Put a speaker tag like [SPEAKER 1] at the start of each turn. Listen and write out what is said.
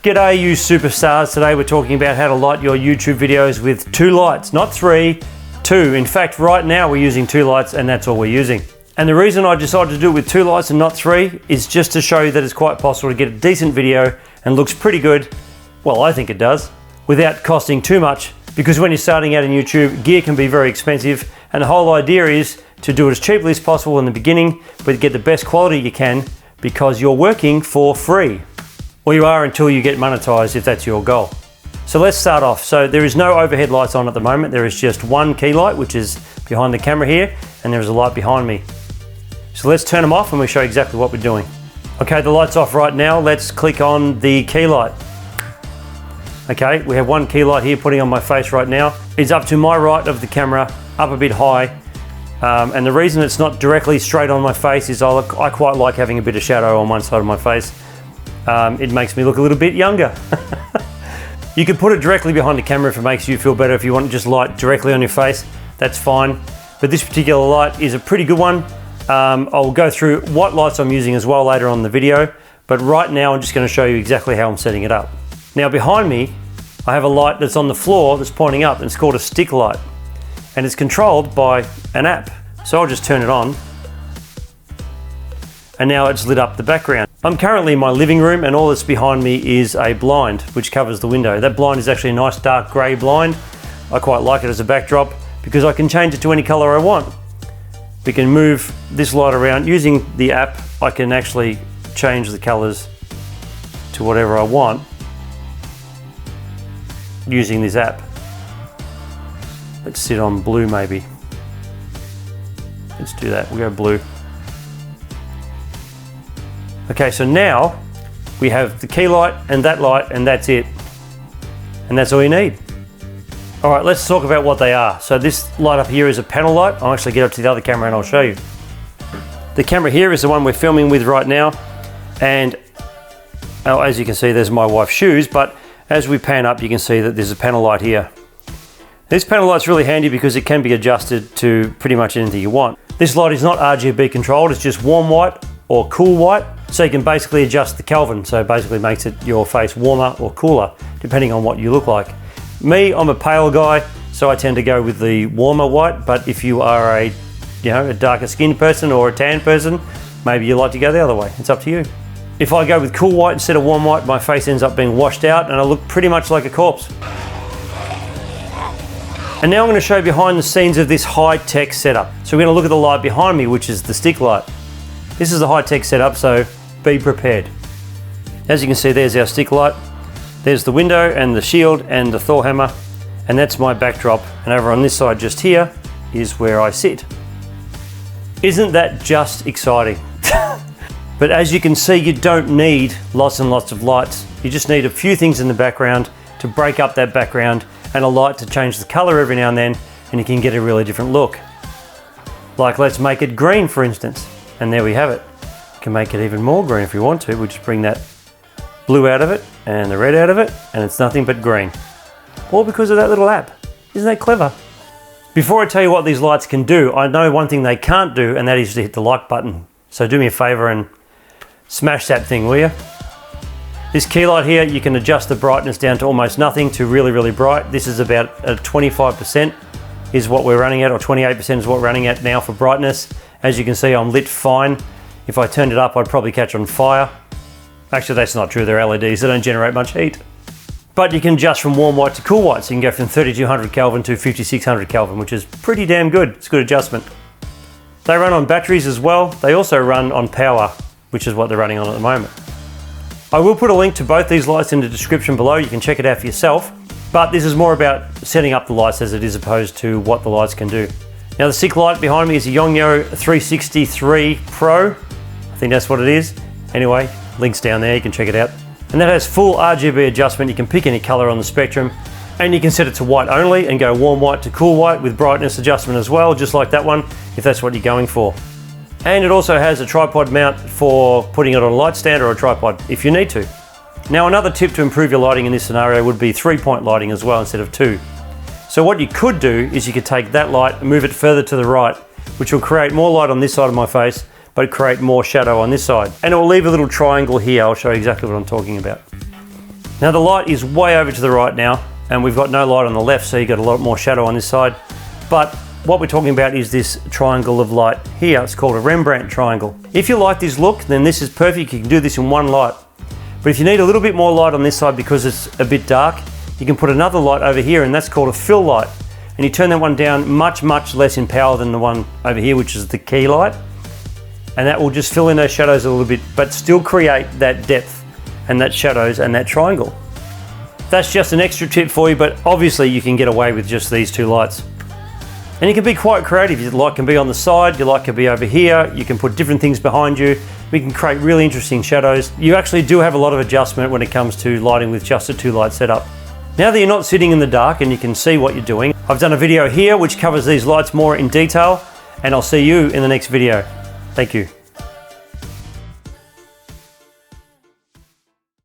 [SPEAKER 1] G'day you superstars. Today we're talking about how to light your YouTube videos with 2 lights, not 3, 2. In fact, right now we're using 2 lights and that's all we're using. And the reason I decided to do it with 2 lights and not 3 is just to show you that it's quite possible to get a decent video and looks pretty good, well I think it does, without costing too much, because when you're starting out in YouTube, gear can be very expensive and the whole idea is to do it as cheaply as possible in the beginning, but get the best quality you can because you're working for free. Or you are until you get monetized if that's your goal. So let's start off. So there is no overhead lights on at the moment. There is just one key light, which is behind the camera here, and there is a light behind me. So let's turn them off and we'll show you exactly what we're doing. Okay, the light's off right now. Let's click on the key light. Okay, we have one key light here putting on my face right now. It's up to my right of the camera, up a bit high. And the reason it's not directly straight on my face is I quite like having a bit of shadow on one side of my face. It makes me look a little bit younger. You can put it directly behind the camera if it makes you feel better. If you want just light directly on your face, that's fine. But this particular light is a pretty good one. I'll go through what lights I'm using as well later on in the video. But right now I'm just going to show you exactly how I'm setting it up. Now behind me, I have a light that's on the floor that's pointing up, and it's called a stick light. And it's controlled by an app. So I'll just turn it on. And now it's lit up the background. I'm currently in my living room and all that's behind me is a blind which covers the window. That blind is actually a nice dark grey blind. I quite like it as a backdrop because I can change it to any colour I want. We can move this light around. Using the app, I can actually change the colours to whatever I want using this app. Let's sit on blue maybe. Let's do that, we'll go blue. Okay, so now we have the key light and that's it. And that's all you need. All right, let's talk about what they are. So this light up here is a panel light. I'll actually get up to the other camera and I'll show you. The camera here is the one we're filming with right now. And as you can see, there's my wife's shoes, but as we pan up, you can see that there's a panel light here. This panel light's really handy because it can be adjusted to pretty much anything you want. This light is not RGB controlled, it's just warm white or cool white. So you can basically adjust the Kelvin. So it basically makes it your face warmer or cooler, depending on what you look like. Me, I'm a pale guy, so I tend to go with the warmer white. But if you are a darker skinned person or a tan person, maybe you like to go the other way. It's up to you. If I go with cool white instead of warm white, my face ends up being washed out and I look pretty much like a corpse. And now I'm going to show you behind the scenes of this high-tech setup. So we're going to look at the light behind me, which is the stick light. This is a high-tech setup, so be prepared. As you can see, there's our stick light. There's the window and the shield and the Thor hammer, and that's my backdrop. And over on this side just here is where I sit. Isn't that just exciting? But as you can see, you don't need lots and lots of lights. You just need a few things in the background to break up that background and a light to change the color every now and then, and you can get a really different look. Like let's make it green, for instance. And there we have it. You can make it even more green if you want to. We'll just bring that blue out of it and the red out of it, and it's nothing but green. All because of that little app. Isn't that clever? Before I tell you what these lights can do, I know one thing they can't do, and that is to hit the like button. So do me a favor and smash that thing, will you? This key light here, you can adjust the brightness down to almost nothing to really, really bright. This is about 25% is what we're running at, or 28% is what we're running at now for brightness. As you can see, I'm lit fine. If I turned it up, I'd probably catch on fire. Actually, that's not true. They're LEDs. They don't generate much heat. But you can adjust from warm white to cool white. So you can go from 3200 Kelvin to 5600 Kelvin, which is pretty damn good. It's a good adjustment. They run on batteries as well. They also run on power, which is what they're running on at the moment. I will put a link to both these lights in the description below. You can check it out for yourself. But this is more about setting up the lights as it is opposed to what the lights can do. Now the stick light behind me is a Yongnuo 363 Pro. I think that's what it is. Anyway, link's down there, you can check it out. And that has full RGB adjustment. You can pick any color on the spectrum, and you can set it to white only and go warm white to cool white with brightness adjustment as well, just like that one, if that's what you're going for. And it also has a tripod mount for putting it on a light stand or a tripod if you need to. Now another tip to improve your lighting in this scenario would be 3-point lighting as well instead of 2. So what you could do is you could take that light and move it further to the right, which will create more light on this side of my face, but create more shadow on this side. And it will leave a little triangle here. I'll show you exactly what I'm talking about. Now the light is way over to the right now, and we've got no light on the left, so you've got a lot more shadow on this side. But what we're talking about is this triangle of light here. It's called a Rembrandt triangle. If you like this look, then this is perfect. You can do this in one light. But if you need a little bit more light on this side because it's a bit dark, you can put another light over here, and that's called a fill light. And you turn that one down much less in power than the one over here, which is the key light. And that will just fill in those shadows a little bit, but still create that depth and that shadows and that triangle. That's just an extra tip for you, but obviously you can get away with just these two lights. And you can be quite creative. Your light can be on the side, your light can be over here, you can put different things behind you. We can create really interesting shadows. You actually do have a lot of adjustment when it comes to lighting with just a 2-light setup. Now that you're not sitting in the dark and you can see what you're doing, I've done a video here which covers these lights more in detail, and I'll see you in the next video. Thank you.